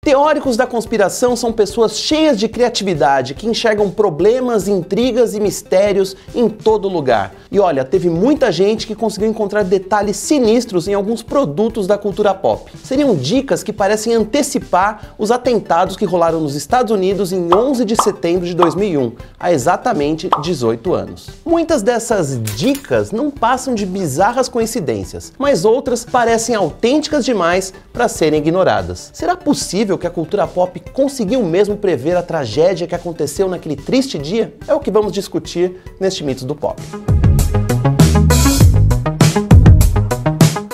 Teóricos da conspiração são pessoas cheias de criatividade, que enxergam problemas, intrigas e mistérios em todo lugar. E olha, teve muita gente que conseguiu encontrar detalhes sinistros em alguns produtos da cultura pop. Seriam dicas que parecem antecipar os atentados que rolaram nos Estados Unidos em 11 de setembro de 2001, há exatamente 18 anos. Muitas dessas dicas não passam de bizarras coincidências, mas outras parecem autênticas demais para serem ignoradas. Será possível que a cultura pop conseguiu mesmo prever a tragédia que aconteceu naquele triste dia? É o que vamos discutir neste Mitos do Pop.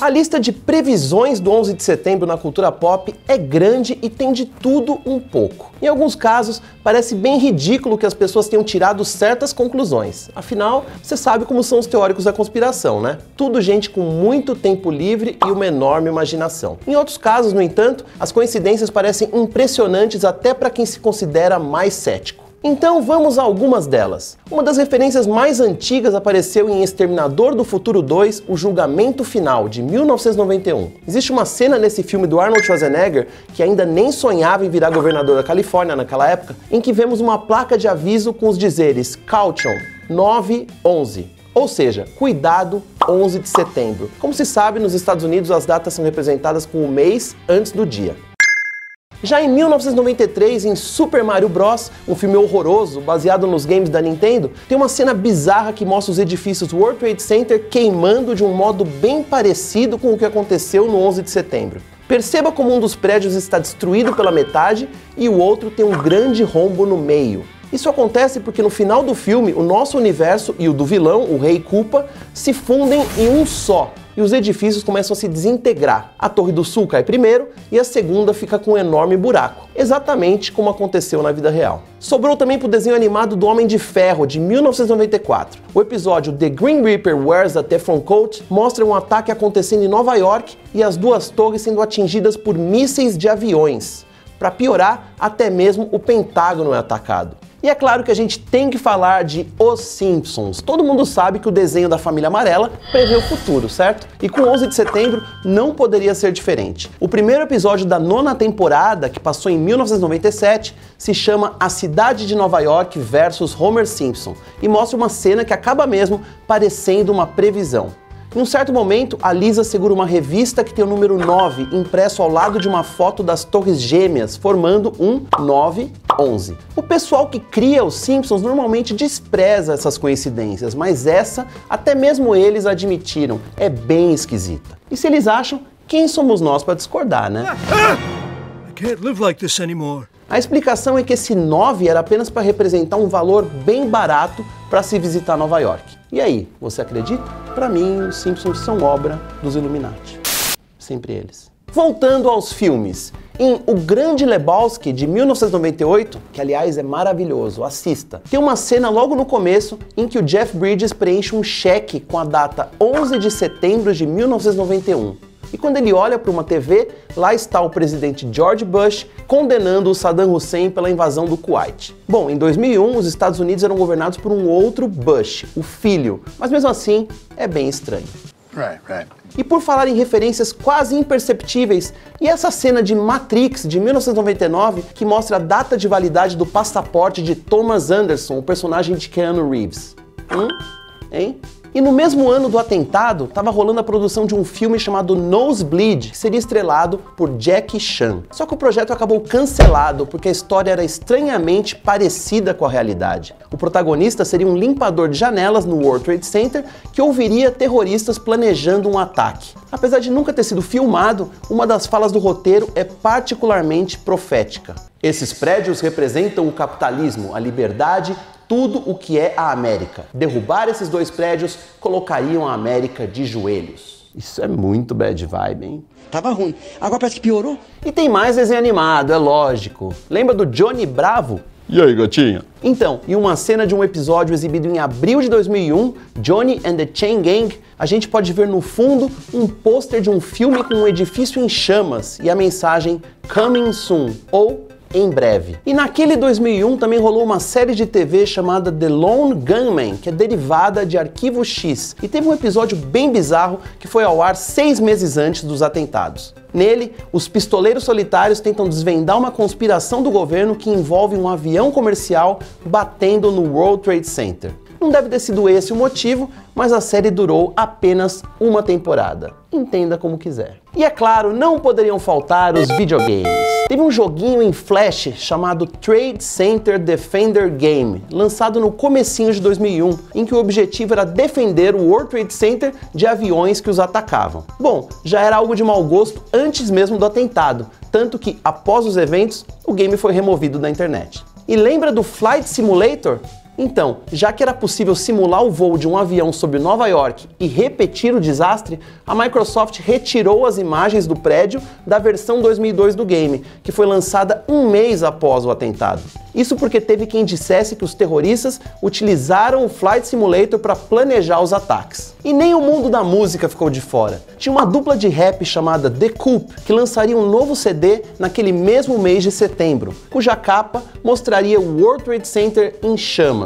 A lista de previsões do 11 de setembro na cultura pop é grande e tem de tudo um pouco. Em alguns casos, parece bem ridículo que as pessoas tenham tirado certas conclusões. Afinal, você sabe como são os teóricos da conspiração, né? Tudo gente com muito tempo livre e uma enorme imaginação. Em outros casos, no entanto, as coincidências parecem impressionantes até para quem se considera mais cético. Então vamos a algumas delas. Uma das referências mais antigas apareceu em Exterminador do Futuro 2, O Julgamento Final, de 1991. Existe uma cena nesse filme do Arnold Schwarzenegger, que ainda nem sonhava em virar governador da Califórnia naquela época, em que vemos uma placa de aviso com os dizeres Caution 911. Ou seja, cuidado, 11 de setembro. Como se sabe, nos Estados Unidos as datas são representadas com o mês antes do dia. Já em 1993, em Super Mario Bros., um filme horroroso baseado nos games da Nintendo, tem uma cena bizarra que mostra os edifícios World Trade Center queimando de um modo bem parecido com o que aconteceu no 11 de setembro. Perceba como um dos prédios está destruído pela metade e o outro tem um grande rombo no meio. Isso acontece porque no final do filme, o nosso universo e o do vilão, o Rei Koopa, se fundem em um só. E os edifícios começam a se desintegrar. A Torre do Sul cai primeiro e a segunda fica com um enorme buraco. Exatamente como aconteceu na vida real. Sobrou também para o desenho animado do Homem de Ferro, de 1994. O episódio The Grim Reaper Wears a Teflon Coat mostra um ataque acontecendo em Nova York e as duas torres sendo atingidas por mísseis de aviões. Para piorar, até mesmo o Pentágono é atacado. E é claro que a gente tem que falar de Os Simpsons. Todo mundo sabe que o desenho da família amarela prevê o futuro, certo? E com 11 de setembro não poderia ser diferente. O primeiro episódio da 9ª temporada, que passou em 1997, se chama A Cidade de Nova York versus Homer Simpson e mostra uma cena que acaba mesmo parecendo uma previsão. Em um certo momento, a Lisa segura uma revista que tem o número 9 impresso ao lado de uma foto das Torres Gêmeas, formando um 911. O pessoal que cria os Simpsons normalmente despreza essas coincidências, mas essa, até mesmo eles admitiram, é bem esquisita. E se eles acham, quem somos nós para discordar, né? I can't live like this anymore. A explicação é que esse 9 era apenas para representar um valor bem barato para se visitar Nova York. E aí, você acredita? Para mim, os Simpsons são obra dos Illuminati. Sempre eles. Voltando aos filmes. Em O Grande Lebowski, de 1998, que aliás é maravilhoso, assista, tem uma cena logo no começo em que o Jeff Bridges preenche um cheque com a data 11 de setembro de 1991. E quando ele olha para uma TV, lá está o presidente George Bush condenando o Saddam Hussein pela invasão do Kuwait. Bom, em 2001, os Estados Unidos eram governados por um outro Bush, o filho, mas mesmo assim é bem estranho. Right. E por falar em referências quase imperceptíveis, e essa cena de Matrix, de 1999, que mostra a data de validade do passaporte de Thomas Anderson, o personagem de Keanu Reeves? Hein? E no mesmo ano do atentado, estava rolando a produção de um filme chamado Nosebleed, que seria estrelado por Jackie Chan. Só que o projeto acabou cancelado porque a história era estranhamente parecida com a realidade. O protagonista seria um limpador de janelas no World Trade Center que ouviria terroristas planejando um ataque. Apesar de nunca ter sido filmado, uma das falas do roteiro é particularmente profética. Esses prédios representam o capitalismo, a liberdade, tudo o que é a América. Derrubar esses dois prédios colocariam a América de joelhos. Isso é muito bad vibe, hein? Tava ruim. Agora parece que piorou. E tem mais desenho animado, é lógico. Lembra do Johnny Bravo? E aí, gatinha? Então, em uma cena de um episódio exibido em abril de 2001, Johnny and the Chain Gang, a gente pode ver no fundo um pôster de um filme com um edifício em chamas e a mensagem Coming Soon, ou em breve. E naquele 2001 também rolou uma série de TV chamada The Lone Gunman, que é derivada de Arquivo X, e teve um episódio bem bizarro que foi ao ar 6 meses antes dos atentados. Nele, os pistoleiros solitários tentam desvendar uma conspiração do governo que envolve um avião comercial batendo no World Trade Center. Não deve ter sido esse o motivo, mas a série durou apenas uma temporada. Entenda como quiser. E é claro, não poderiam faltar os videogames. Teve um joguinho em Flash chamado Trade Center Defender Game, lançado no comecinho de 2001, em que o objetivo era defender o World Trade Center de aviões que os atacavam. Bom, já era algo de mau gosto antes mesmo do atentado, tanto que, após os eventos, o game foi removido da internet. E lembra do Flight Simulator? Então, já que era possível simular o voo de um avião sobre Nova York e repetir o desastre, a Microsoft retirou as imagens do prédio da versão 2002 do game, que foi lançada um mês após o atentado. Isso porque teve quem dissesse que os terroristas utilizaram o Flight Simulator para planejar os ataques. E nem o mundo da música ficou de fora. Tinha uma dupla de rap chamada The Coup, que lançaria um novo CD naquele mesmo mês de setembro, cuja capa mostraria o World Trade Center em chamas.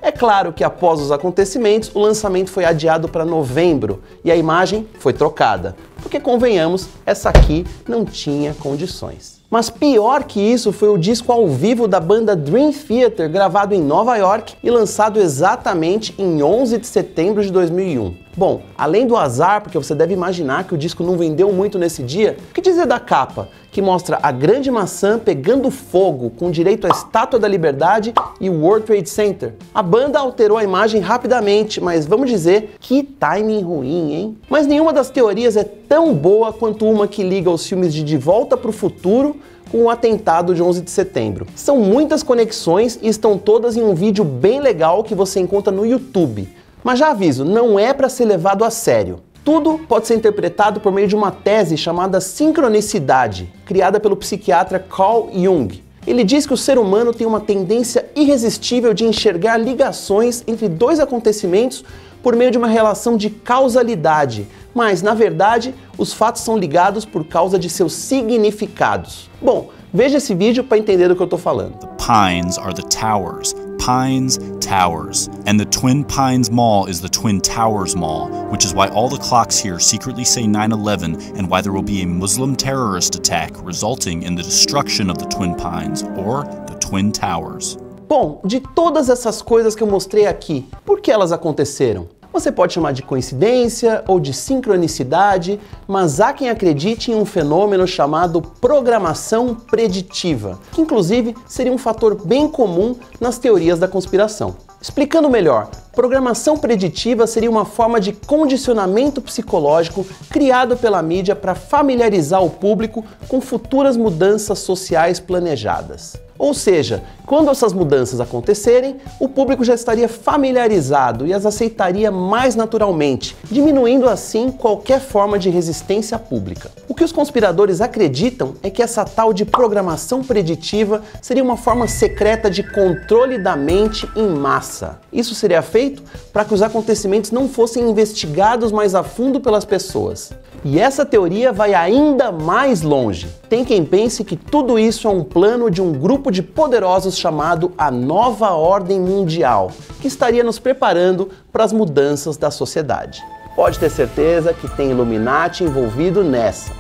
É claro que após os acontecimentos, o lançamento foi adiado para novembro e a imagem foi trocada, porque convenhamos, essa aqui não tinha condições. Mas pior que isso foi o disco ao vivo da banda Dream Theater, gravado em Nova York e lançado exatamente em 11 de setembro de 2001. Bom, além do azar, porque você deve imaginar que o disco não vendeu muito nesse dia, o que dizer da capa, que mostra a Grande Maçã pegando fogo, com direito à Estátua da Liberdade e o World Trade Center? A banda alterou a imagem rapidamente, mas vamos dizer, que timing ruim, hein? Mas nenhuma das teorias é tão boa quanto uma que liga os filmes de Volta para o Futuro com o atentado de 11 de setembro. São muitas conexões e estão todas em um vídeo bem legal que você encontra no YouTube. Mas já aviso, não é para ser levado a sério. Tudo pode ser interpretado por meio de uma tese chamada sincronicidade, criada pelo psiquiatra Carl Jung. Ele diz que o ser humano tem uma tendência irresistível de enxergar ligações entre dois acontecimentos por meio de uma relação de causalidade, mas, na verdade, os fatos são ligados por causa de seus significados. Bom, veja esse vídeo para entender do que eu estou falando. The Pines are the towers. Pines, towers. And the Twin Pines Mall is the Twin Towers Mall, which is why all the clocks here secretly say 9/11 and why there will be a Muslim terrorist attack resulting in the destruction of the Twin Pines, or the Twin Towers. Bom, de todas essas coisas que eu mostrei aqui, por que elas aconteceram? Você pode chamar de coincidência ou de sincronicidade, mas há quem acredite em um fenômeno chamado programação preditiva, que inclusive seria um fator bem comum nas teorias da conspiração. Explicando melhor, programação preditiva seria uma forma de condicionamento psicológico criado pela mídia para familiarizar o público com futuras mudanças sociais planejadas. Ou seja, quando essas mudanças acontecerem, o público já estaria familiarizado e as aceitaria mais naturalmente, diminuindo assim qualquer forma de resistência pública. O que os conspiradores acreditam é que essa tal de programação preditiva seria uma forma secreta de controle da mente em massa. Isso seria feito para que os acontecimentos não fossem investigados mais a fundo pelas pessoas. E essa teoria vai ainda mais longe. Tem quem pense que tudo isso é um plano de um grupo de poderosos chamado a Nova Ordem Mundial, que estaria nos preparando para as mudanças da sociedade. Pode ter certeza que tem Illuminati envolvido nessa.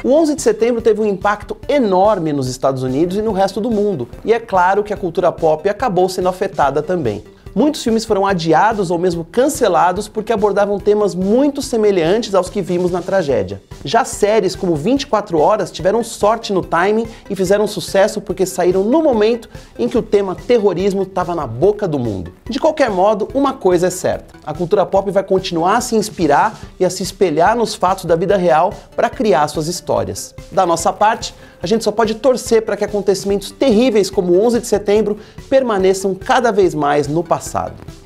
O 11 de setembro teve um impacto enorme nos Estados Unidos e no resto do mundo, e é claro que a cultura pop acabou sendo afetada também. Muitos filmes foram adiados ou mesmo cancelados porque abordavam temas muito semelhantes aos que vimos na tragédia. Já séries como 24 Horas tiveram sorte no timing e fizeram sucesso porque saíram no momento em que o tema terrorismo estava na boca do mundo. De qualquer modo, uma coisa é certa: a cultura pop vai continuar a se inspirar e a se espelhar nos fatos da vida real para criar suas histórias. Da nossa parte, a gente só pode torcer para que acontecimentos terríveis como o 11 de setembro permaneçam cada vez mais no passado.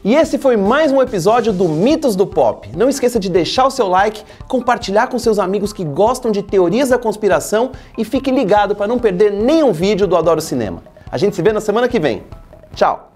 E esse foi mais um episódio do Mitos do Pop. Não esqueça de deixar o seu like, compartilhar com seus amigos que gostam de teorias da conspiração e fique ligado para não perder nenhum vídeo do Adoro Cinema. A gente se vê na semana que vem. Tchau!